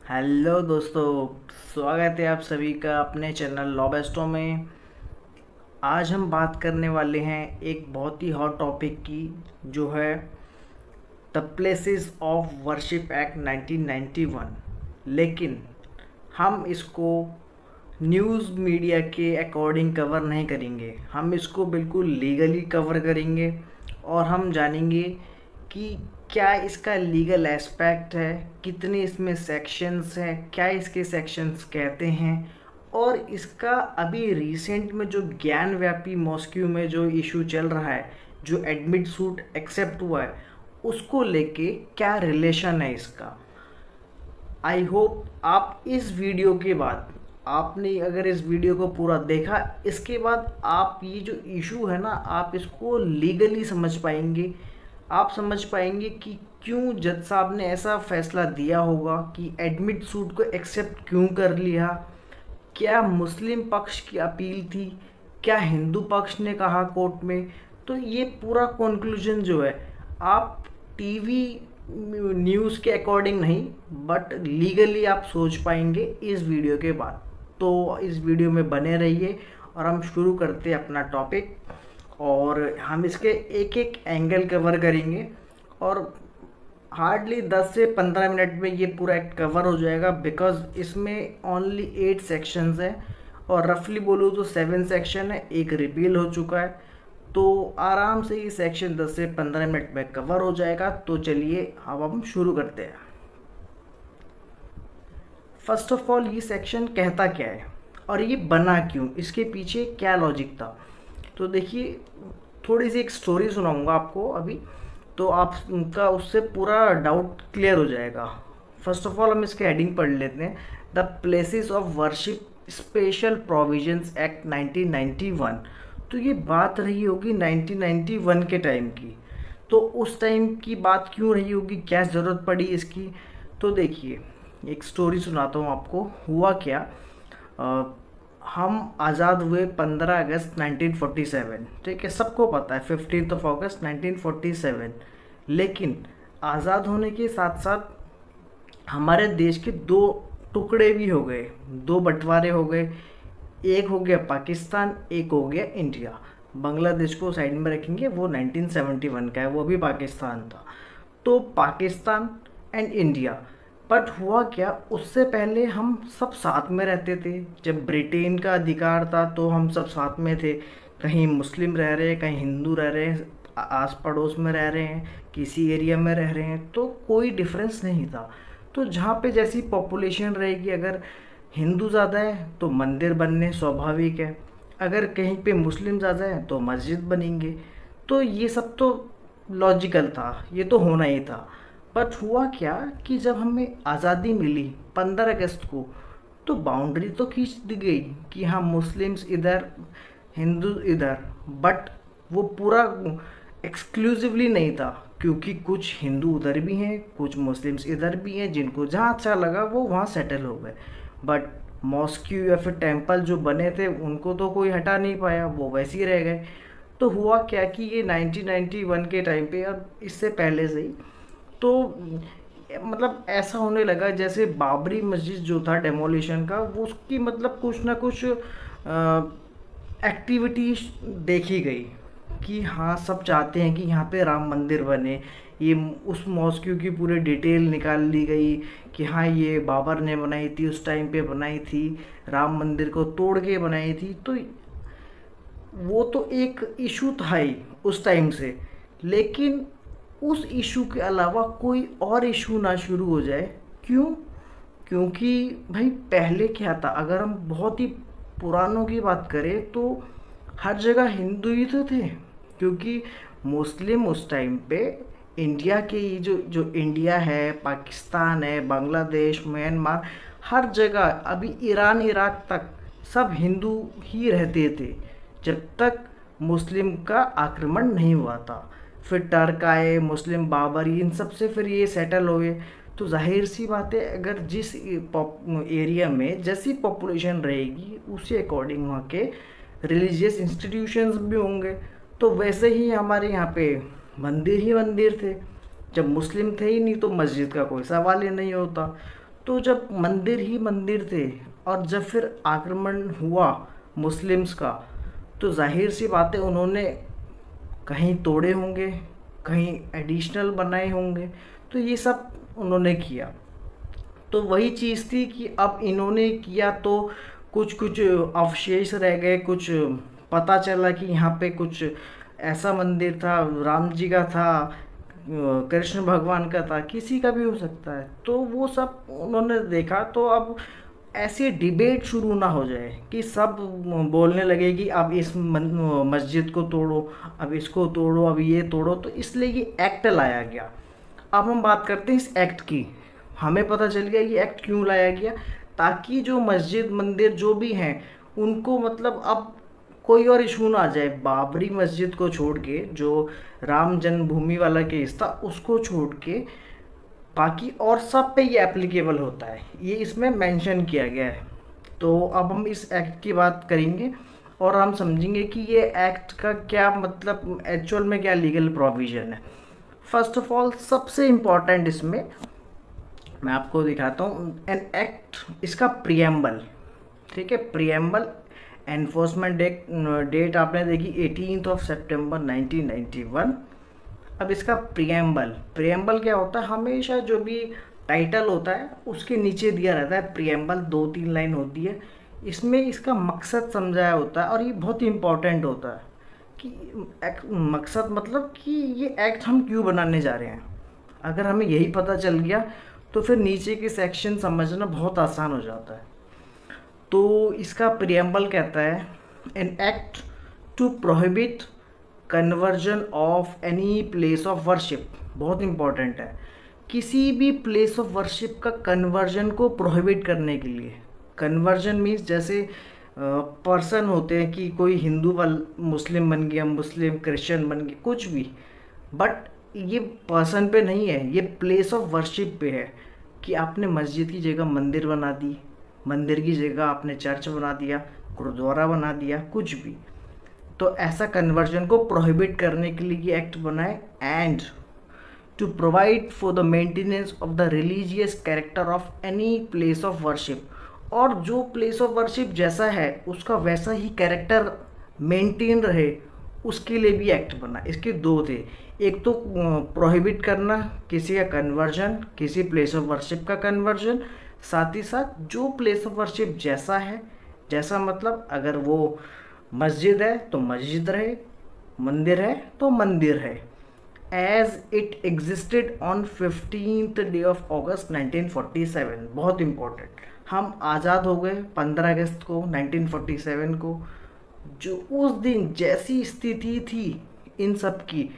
Hello दोस्तों, स्वागत है आप सभी का अपने चैनल लॉबेस्टो में। आज हम बात करने वाले हैं एक बहुत ही हॉट टॉपिक की, जो है the places of worship act 1991। लेकिन हम इसको न्यूज़ मीडिया के अकॉर्डिंग कवर नहीं करेंगे, हम इसको बिल्कुल लीगली कवर करेंगे और हम जानेंगे कि क्या इसका लीगल एस्पेक्ट है, कितने इसमें सेक्शंस हैं, क्या इसके सेक्शंस कहते हैं, और इसका अभी रिसेंट में जो ज्ञान व्यापी मॉस्क्यू में जो इशू चल रहा है, जो एडमिट सूट एक्सेप्ट हुआ है, उसको लेके क्या रिलेशन है इसका। आई होप आप इस वीडियो के बाद, आपने अगर इस वीडियो को पूरा देखा, इसके बाद आप ये जो इशू है ना, आप इसको लीगली समझ पाएंगे। आप समझ पाएंगे कि क्यों जज साहब ने ऐसा फैसला दिया होगा, कि एडमिट सूट को एक्सेप्ट क्यों कर लिया। क्या मुस्लिम पक्ष की अपील थी, क्या हिंदू पक्ष ने कहा कोर्ट में। तो ये पूरा कंक्लूजन जो है, आप टीवी न्यूज़ के अकॉर्डिंग नहीं, बट लीगली आप सोच पाएंगे इस वीडियो के बाद। तो इस वीडियो में बने रहिए और हम शुरू करते हैं अपना टॉपिक, और हम इसके एक एक एंगल कवर करेंगे, और हार्डली 10 से 15 मिनट में ये पूरा एक्ट कवर हो जाएगा, बिकॉज इसमें ओनली 8 सेक्शंस हैं, और रफली बोलूँ तो 7 सेक्शन है, एक रिपील हो चुका है। तो आराम से ये सेक्शन 10 से 15 मिनट में कवर हो जाएगा। तो चलिए अब हम शुरू करते हैं। फर्स्ट ऑफ ऑल, ये सेक्शन कहता क्या है और ये बना क्यों, इसके पीछे क्या लॉजिक था। तो देखिए, थोड़ी सी एक स्टोरी सुनाऊंगा आपको अभी, तो आपका उससे पूरा डाउट क्लियर हो जाएगा। फर्स्ट ऑफ ऑल हम इसके हेडिंग पढ़ लेते हैं, the places of worship special provisions act 1991। तो ये बात रही होगी 1991 के टाइम की। तो उस टाइम की बात क्यों रही होगी, क्या ज़रूरत पड़ी इसकी। तो देखिए, एक स्टोरी सुनाता हूँ आपको। हुआ क्या, हम आज़ाद हुए 15 अगस्त 1947, ठीक है, सबको पता है 15 अगस्त 1947। लेकिन आज़ाद होने के साथ साथ हमारे देश के दो टुकड़े भी हो गए, दो बंटवारे हो गए। एक हो गया पाकिस्तान, एक हो गया इंडिया। बांग्लादेश को साइड में रखेंगे, वो 1971 का है, वो भी पाकिस्तान था। तो पाकिस्तान एंड इंडिया। बट हुआ क्या, उससे पहले हम सब साथ में रहते थे। जब ब्रिटेन का अधिकार था तो हम सब साथ में थे। कहीं मुस्लिम रह रहे हैं, कहीं हिंदू रह रहे हैं, आस पड़ोस में रह रहे हैं, किसी एरिया में रह रहे हैं, तो कोई डिफरेंस नहीं था। तो जहाँ पे जैसी पॉपुलेशन रहेगी, अगर हिंदू ज़्यादा है तो मंदिर बनने स्वाभाविक है, अगर कहीं पे मुस्लिम ज़्यादा है तो मस्जिद बनेंगे। तो ये सब तो लॉजिकल था, ये तो होना ही था। बट हुआ क्या कि जब हमें आज़ादी मिली 15 अगस्त को, तो बाउंड्री तो खींच दी गई कि हाँ, मुस्लिम्स इधर, हिंदू इधर। बट वो पूरा एक्सक्लूसिवली नहीं था, क्योंकि कुछ हिंदू उधर भी हैं, कुछ मुस्लिम्स इधर भी हैं, जिनको जहाँ अच्छा लगा वो वहाँ सेटल हो गए। बट मॉस्क्यू या फिर टेम्पल जो बने थे, उनको तो कोई हटा नहीं पाया, वो वैसे ही रह गए। तो हुआ क्या कि ये 1991 के टाइम पे, और इससे पहले से ही, तो मतलब ऐसा होने लगा जैसे बाबरी मस्जिद जो था डेमोलिशन का, वो उसकी मतलब कुछ ना कुछ एक्टिविटी देखी गई कि हाँ, सब चाहते हैं कि यहाँ पे राम मंदिर बने। ये उस मॉस्क्यू की पूरी डिटेल निकाल ली गई कि हाँ, ये बाबर ने बनाई थी, उस टाइम पे बनाई थी, राम मंदिर को तोड़ के बनाई थी। तो वो तो एक इशू था ही उस टाइम से। लेकिन उस इशू के अलावा कोई और इशू ना शुरू हो जाए। क्यों? क्योंकि भाई पहले क्या था, अगर हम बहुत ही पुरानों की बात करें तो हर जगह हिंदू ही तो थे। क्योंकि मुस्लिम उस टाइम पे इंडिया के, ये जो जो इंडिया है, पाकिस्तान है, बांग्लादेश, म्यांमार, हर जगह, अभी ईरान इराक तक सब हिंदू ही रहते थे, जब तक मुस्लिम का आक्रमण नहीं हुआ था। फिर टर्क आए, मुस्लिम बाबर, इन सब से फिर ये सेटल हो गए। तो जाहिर सी बात है, अगर जिस एरिया में जैसी पॉपुलेशन रहेगी, उसी अकॉर्डिंग वहाँ के रिलीजियस इंस्टीट्यूशंस भी होंगे। तो वैसे ही हमारे यहाँ पे मंदिर ही मंदिर थे। जब मुस्लिम थे ही नहीं तो मस्जिद का कोई सवाल ही नहीं होता। तो जब मंदिर ही मंदिर थे और जब फिर आक्रमण हुआ मुस्लिम्स का, तो जाहिर सी बात है उन्होंने कहीं तोड़े होंगे, कहीं एडिशनल बनाए होंगे, तो ये सब उन्होंने किया। तो वही चीज़ थी कि अब इन्होंने किया तो कुछ कुछ अवशेष रह गए, कुछ पता चला कि यहाँ पे कुछ ऐसा मंदिर था, राम जी का था, कृष्ण भगवान का था, किसी का भी हो सकता है। तो वो सब उन्होंने देखा। तो अब ऐसे डिबेट शुरू ना हो जाए कि सब बोलने लगे कि अब इस मस्जिद को तोड़ो, अब इसको तोड़ो, अब ये तोड़ो, तो इसलिए ये एक्ट लाया गया। अब हम बात करते हैं इस एक्ट की। हमें पता चल गया ये एक्ट क्यों लाया गया, ताकि जो मस्जिद मंदिर जो भी हैं उनको मतलब अब कोई और इशू ना आ जाए। बाबरी मस्जिद को छोड़ के, जो राम जन्मभूमि वाला केस था उसको छोड़ के, बाकी और सब पे ये एप्लीकेबल होता है, ये इसमें मेंशन किया गया है। तो अब हम इस एक्ट की बात करेंगे और हम समझेंगे कि ये एक्ट का क्या मतलब एक्चुअल में क्या लीगल प्रोविज़न है। फर्स्ट ऑफ ऑल सबसे इम्पॉर्टेंट इसमें मैं आपको दिखाता हूँ एन एक्ट, इसका प्रियम्बल। ठीक है, प्रियम्बल एनफोर्समेंट डेट आपने देखी 18 सितंबर 1991। अब इसका प्रियम्बल, प्रियम्बल क्या होता है, हमेशा जो भी टाइटल होता है उसके नीचे दिया रहता है प्रियम्बल, 2-3 लाइन होती है। इसमें इसका मकसद समझाया होता है और ये बहुत इम्पॉर्टेंट होता है कि मकसद मतलब कि ये एक्ट हम क्यों बनाने जा रहे हैं। अगर हमें यही पता चल गया तो फिर नीचे के सेक्शन समझना बहुत आसान हो जाता है। तो इसका प्रियम्बल कहता है an act to prohibit conversion of any place of worship. बहुत इंपॉर्टेंट है, किसी भी प्लेस ऑफ वर्शिप का कन्वर्जन को प्रोहिबिट करने के लिए। कन्वर्जन मीन्स जैसे पर्सन होते हैं कि कोई हिंदू वाल मुस्लिम बन गया, मुस्लिम क्रिश्चियन बन गया, कुछ भी, बट ये पर्सन पे नहीं है, ये प्लेस ऑफ वर्शिप पे है कि आपने मस्जिद की जगह मंदिर बना दी, मंदिर की जगह आपने चर्च बना दिया, गुरुद्वारा बना दिया, कुछ भी। तो ऐसा कन्वर्जन को प्रोहिबिट करने के लिए ये एक्ट बना है। And to provide for the maintenance of the religious character of any place of worship, और जो प्लेस ऑफ वर्शिप जैसा है उसका वैसा ही कैरेक्टर मेंटेन रहे, उसके लिए भी एक्ट बना। इसके दो थे, एक तो प्रोहिबिट करना किसी का कन्वर्जन, किसी प्लेस ऑफ वर्शिप का कन्वर्जन, साथ ही साथ जो प्लेस ऑफ वर्शिप जैसा है, जैसा मतलब अगर वो मस्जिद है तो मस्जिद रहे, मंदिर है तो मंदिर है, as it existed on 15th day of August 1947। बहुत इम्पोर्टेंट, हम आज़ाद हो गए 15 अगस्त को 1947 को। जो उस दिन जैसी स्थिति थी इन सब की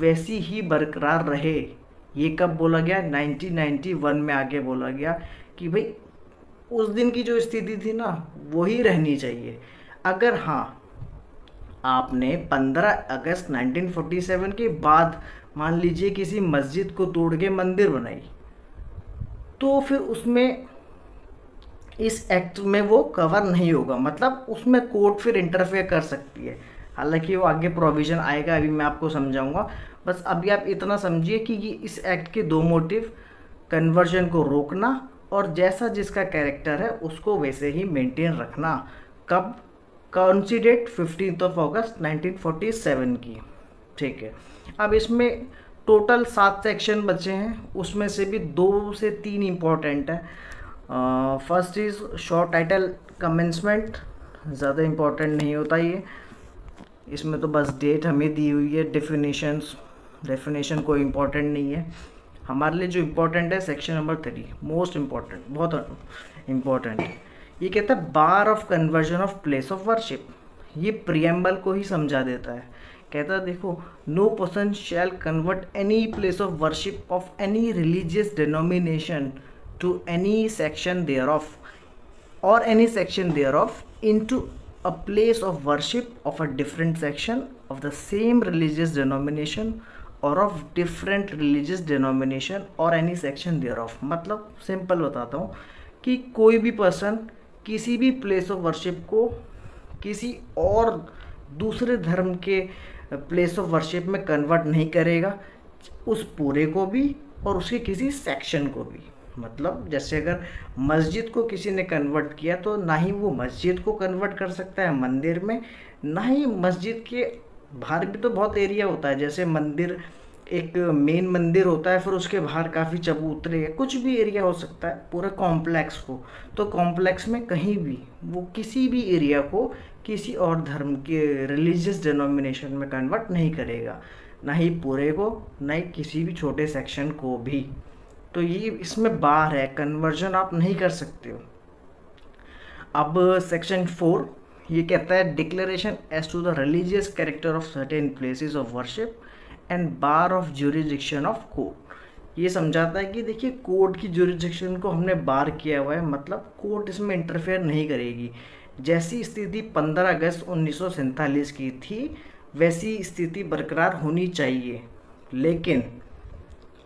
वैसी ही बरकरार रहे। ये कब बोला गया, 1991 में आगे बोला गया कि भाई उस दिन की जो स्थिति थी ना वही रहनी चाहिए। अगर हाँ आपने 15 अगस्त 1947 के बाद मान लीजिए किसी मस्जिद को तोड़ के मंदिर बनाई, तो फिर उसमें इस एक्ट में वो कवर नहीं होगा, मतलब उसमें कोर्ट फिर इंटरफेयर कर सकती है। हालांकि वो आगे प्रोविज़न आएगा, अभी मैं आपको समझाऊंगा। बस अभी आप इतना समझिए कि ये इस एक्ट के दो मोटिव, कन्वर्जन को रोकना और जैसा जिसका कैरेक्टर है उसको वैसे ही मेंटेन रखना। कब, कौन सी डेट, 15 अगस्त 1947 की। ठीक है, अब इसमें टोटल 7 सेक्शन बचे हैं, उसमें से भी 2 से 3 इम्पॉर्टेंट है। First is short title commencement, ज़्यादा इम्पोर्टेंट नहीं होता ये, इसमें तो बस डेट हमें दी हुई है। डेफिनेशन कोई इम्पोर्टेंट नहीं है हमारे लिए। जो इम्पोर्टेंट है सेक्शन नंबर 3, मोस्ट इम्पॉर्टेंट, बहुत इम्पोर्टेंट। ये कहता है bar of conversion of place of worship. ये प्रियम्बल को ही समझा देता है। कहता है देखो, no person shall convert any place of worship of any religious denomination to any section thereof or any section thereof into a place of worship of a different section of the same religious denomination or of different religious denomination or any section thereof। मतलब simple बताता हूँ कि कोई भी person किसी भी place of worship को किसी और दूसरे धर्म के प्लेस ऑफ वर्शिप में कन्वर्ट नहीं करेगा, उस पूरे को भी और उसके किसी सेक्शन को भी। मतलब जैसे अगर मस्जिद को किसी ने कन्वर्ट किया तो ना ही वो मस्जिद को कन्वर्ट कर सकता है मंदिर में, ना ही मस्जिद के बाहर भी तो बहुत एरिया होता है, जैसे मंदिर एक मेन मंदिर होता है, फिर उसके बाहर काफ़ी चबूतरे, कुछ भी एरिया हो सकता है पूरा कॉम्प्लेक्स को। तो कॉम्प्लेक्स में कहीं भी वो किसी भी एरिया को किसी और धर्म के रिलीजियस डिनोमिनेशन में कन्वर्ट नहीं करेगा, ना ही पूरे को, ना ही किसी भी छोटे सेक्शन को भी। तो ये इसमें बार है, कन्वर्जन आप नहीं कर सकते हो। अब सेक्शन 4 ये कहता है declaration as to the religious character of certain places of worship and bar of jurisdiction of court. ये समझाता है कि देखिए कोर्ट की ज्यूरिडिक्शन को हमने बार किया हुआ है, मतलब कोर्ट इसमें इंटरफेयर नहीं करेगी। जैसी स्थिति 15 अगस्त 1947 की थी वैसी स्थिति बरकरार होनी चाहिए, लेकिन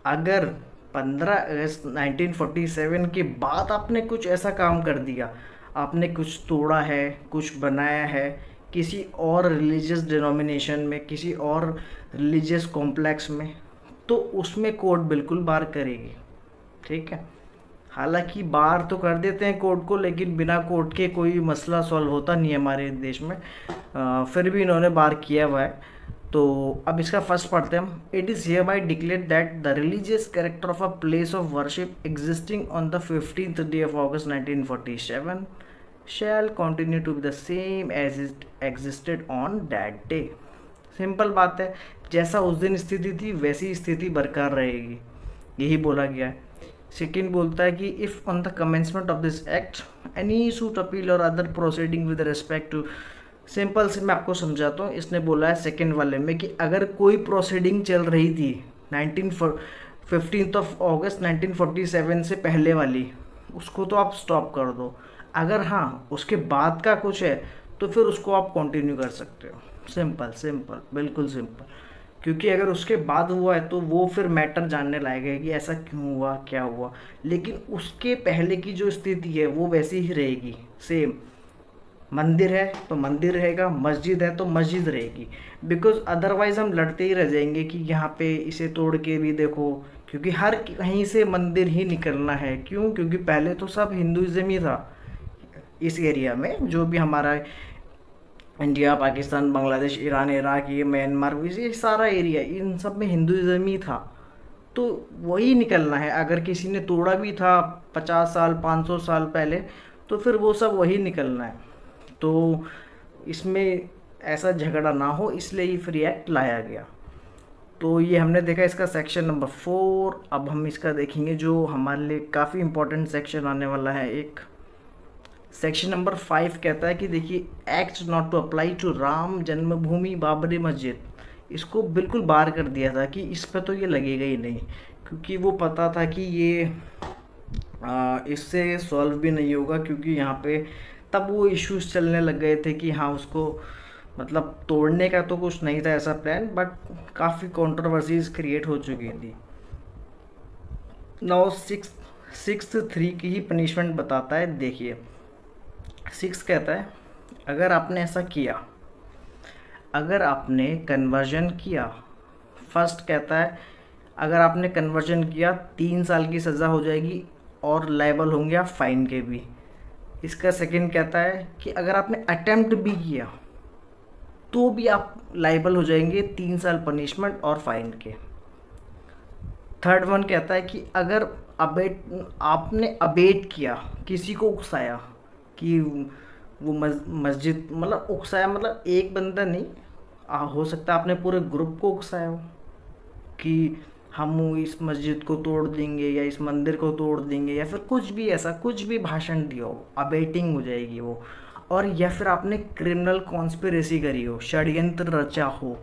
अगर 15 अगस्त 1947 के बाद आपने कुछ ऐसा काम कर दिया, आपने कुछ तोड़ा है, कुछ बनाया है किसी और रिलीजियस डिनोमिनेशन में, किसी और रिलीजियस कॉम्प्लेक्स में, तो उसमें कोर्ट बिल्कुल बार करेगी। ठीक है, हालांकि बार तो कर देते हैं कोर्ट को, लेकिन बिना कोर्ट के कोई मसला सॉल्व होता नहीं है हमारे देश में, फिर भी इन्होंने बार किया हुआ है। तो अब इसका फर्स्ट पढ़ते हैं हम। It is here by declare that the religious character of a place of worship existing on the 15th day of August 1947 shall continue to be the same as it existed on that day। Simple बात है, जैसा उस दिन स्थिति थी वैसी स्थिति बरकरार रहेगी, यही बोला गया है। सेकेंड बोलता है कि if on the commencement of this act any suit appeal और other proceeding with respect to, simple से मैं आपको समझाता हूँ। इसने बोला है सेकेंड वाले में कि अगर कोई प्रोसीडिंग चल रही थी 15th of August 1947 से पहले वाली, उसको तो आप स्टॉप कर दो। अगर हाँ उसके बाद का कुछ है तो फिर उसको आप कंटिन्यू कर सकते हो। सिंपल सिंपल, बिल्कुल सिंपल। क्योंकि अगर उसके बाद हुआ है तो वो फिर मैटर जानने लायक है कि ऐसा क्यों हुआ, क्या हुआ, लेकिन उसके पहले की जो स्थिति है वो वैसी ही रहेगी, सेम। मंदिर है तो मंदिर रहेगा, मस्जिद है तो मस्जिद रहेगी, बिकॉज अदरवाइज हम लड़ते ही रह जाएंगे कि यहाँ पे इसे तोड़ के भी देखो, क्योंकि हर कहीं से मंदिर ही निकलना है। क्यों? क्योंकि पहले तो सब हिंदुइज्म ही था इस एरिया में, जो भी हमारा India, Pakistan, Bangladesh, Iran, Iraq, ये म्यांमार, ये सारा एरिया, इन सब में हिंदुइज्म ही था, तो वही निकलना है। अगर किसी ने तोड़ा भी था 50 साल 500 साल पहले, तो फिर वो सब वही निकलना है। तो इसमें ऐसा झगड़ा ना हो, इसलिए ये फ्री एक्ट लाया गया। तो ये हमने देखा इसका सेक्शन नंबर 4। अब हम इसका देखेंगे जो हमारे लिए काफ़ी इंपॉर्टेंट सेक्शन आने वाला है। एक सेक्शन नंबर 5 कहता है कि देखिए act not to apply to Ram Janmabhoomi Babri मस्जिद। इसको बिल्कुल बाहर कर दिया था कि इस पर तो ये लगेगा ही नहीं, क्योंकि वो पता था कि ये इससे सॉल्व भी नहीं होगा, क्योंकि यहाँ पे तब वो इश्यूज चलने लग गए थे कि हाँ उसको मतलब तोड़ने का तो कुछ नहीं था ऐसा प्लान, बट काफ़ी कंट्रोवर्सीज क्रिएट हो चुकी थी। नाउ 6(3) की ही पनिशमेंट बताता है। देखिए 6 कहता है अगर आपने ऐसा किया, अगर आपने कन्वर्जन किया, फर्स्ट कहता है अगर आपने कन्वर्जन किया 3 साल की सज़ा हो जाएगी और लायबल होंगे आप फाइन के भी। इसका सेकंड कहता है कि अगर आपने अटेम्प्ट भी किया तो भी आप लायबल हो जाएंगे 3 साल पनिशमेंट और फाइन के। थर्ड वन कहता है कि अगर आपने अबेट किया, किसी को उकसाया कि वो मस्जिद, मतलब उकसाया मतलब एक बंदा नहीं, हो सकता है आपने पूरे ग्रुप को उकसाया हो कि हम इस मस्जिद को तोड़ देंगे या इस मंदिर को तोड़ देंगे, या फिर कुछ भी ऐसा, कुछ भी भाषण दिया हो, अबेटिंग हो जाएगी वो। और या फिर आपने क्रिमिनल कॉन्स्पिरेसी करी हो, षड्यंत्र रचा हो।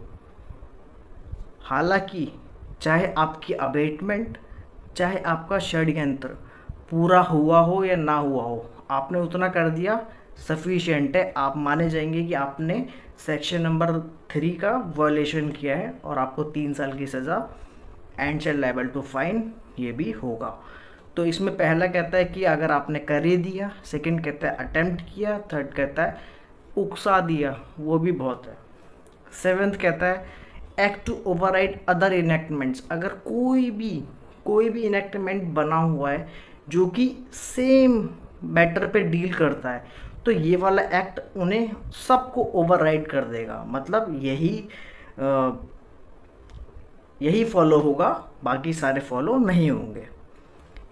हालांकि चाहे आपकी अबेटमेंट, चाहे आपका षड्यंत्र पूरा हुआ हो या ना हुआ हो, आपने उतना कर दिया सफिशिएंट है, आप माने जाएंगे कि आपने सेक्शन नंबर 3 का वायलेशन किया है और आपको 3 साल की सज़ा and shall liable to fine ये भी होगा। तो इसमें पहला कहता है कि अगर आपने कर ही दिया, सेकंड कहता है अटेम्प्ट किया, थर्ड कहता है उकसा दिया, वो भी बहुत है। सेवेंथ कहता है एक्ट टू ओवरराइड अदर इनेक्टमेंट्स। अगर कोई भी इनेक्टमेंट बना हुआ है जो कि सेम मैटर पे डील करता है, तो ये वाला एक्ट उन्हें सबको ओवरराइड कर देगा। मतलब यही फॉलो होगा, बाकी सारे फॉलो नहीं होंगे।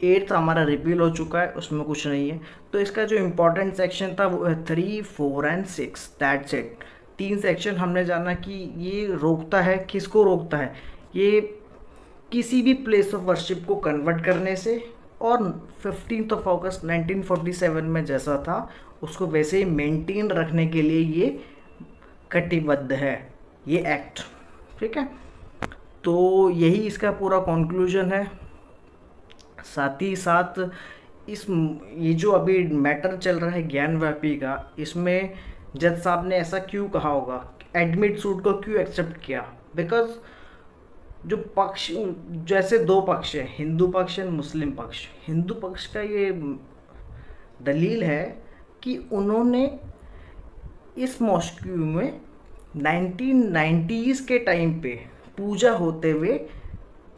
एट्थ हमारा रिपील हो चुका है, उसमें कुछ नहीं है। तो इसका जो इम्पोर्टेंट सेक्शन था वो है 3, 4 एंड 6, दैट्स इट। 3 सेक्शन हमने जाना कि ये रोकता है, किसको रोकता है, ये किसी भी प्लेस ऑफ वर्शिप को कन्वर्ट करने से, और 15 अगस्त 1947 में जैसा था उसको वैसे ही मेंटेन रखने के लिए ये कटिबद्ध है, ये एक्ट। ठीक है, तो यही इसका पूरा कंक्लूजन है। साथ ही साथ ये जो अभी मैटर चल रहा है ज्ञानव्यापी का, इसमें जज साहब ने ऐसा क्यों कहा होगा, एडमिट सूट को क्यों एक्सेप्ट किया? बिकॉज जो पक्ष, जैसे दो पक्ष है, हिंदू पक्ष और मुस्लिम पक्ष। हिंदू पक्ष का ये दलील है कि उन्होंने इस मॉस्क्यू में 1990s के टाइम पे पूजा होते हुए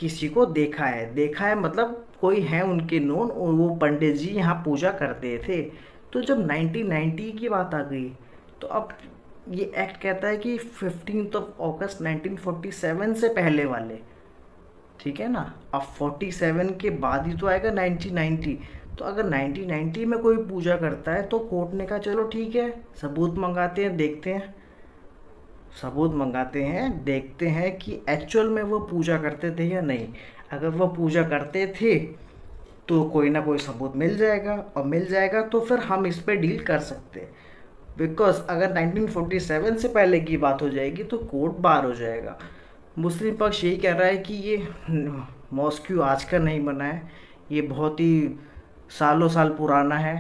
किसी को देखा है मतलब कोई है उनके नोन, और वो पंडित जी यहाँ पूजा करते थे। तो जब 1990 की बात आ गई, तो अब ये एक्ट कहता है कि 15 अगस्त 1947 से पहले वाले, ठीक है ना, अब 47 के बाद ही तो आएगा 1990। तो अगर 1990 में कोई पूजा करता है तो कोर्ट ने कहा चलो ठीक है, सबूत मंगाते हैं, देखते हैं, सबूत मंगाते हैं, देखते हैं कि एक्चुअल में वो पूजा करते थे या नहीं। अगर वो पूजा करते थे तो कोई ना कोई सबूत मिल जाएगा, और मिल जाएगा तो फिर हम इस पे डील कर सकते हैं। बिकॉज अगर 1947 से पहले की बात हो जाएगी तो कोर्ट बाहर हो जाएगा। मुस्लिम पक्ष यही कह रहा है कि ये मॉस्क्यू आज का नहीं बना है, ये बहुत ही सालों साल पुराना है।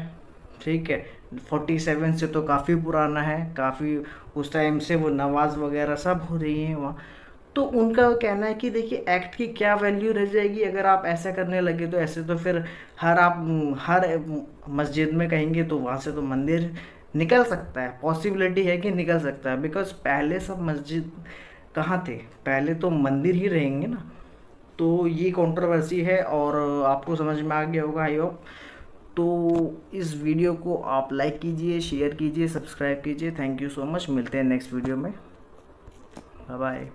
ठीक है, 47 से तो काफ़ी पुराना है, काफ़ी उस टाइम से वो नमाज वगैरह सब हो रही हैं वहाँ। तो उनका कहना है कि देखिए एक्ट की क्या वैल्यू रह जाएगी अगर आप ऐसा करने लगे, तो ऐसे तो फिर हर मस्जिद में कहेंगे तो वहाँ से तो मंदिर निकल सकता है, पॉसिबिलिटी है कि निकल सकता है। बिकॉज पहले सब मस्जिद कहाँ थे, पहले तो मंदिर ही रहेंगे ना। तो ये कंट्रोवर्सी है और आपको समझ में आ गया होगा आई होप। तो इस वीडियो को आप लाइक कीजिए, शेयर कीजिए, सब्सक्राइब कीजिए। थैंक यू सो मच, मिलते हैं नेक्स्ट वीडियो में। Bye bye.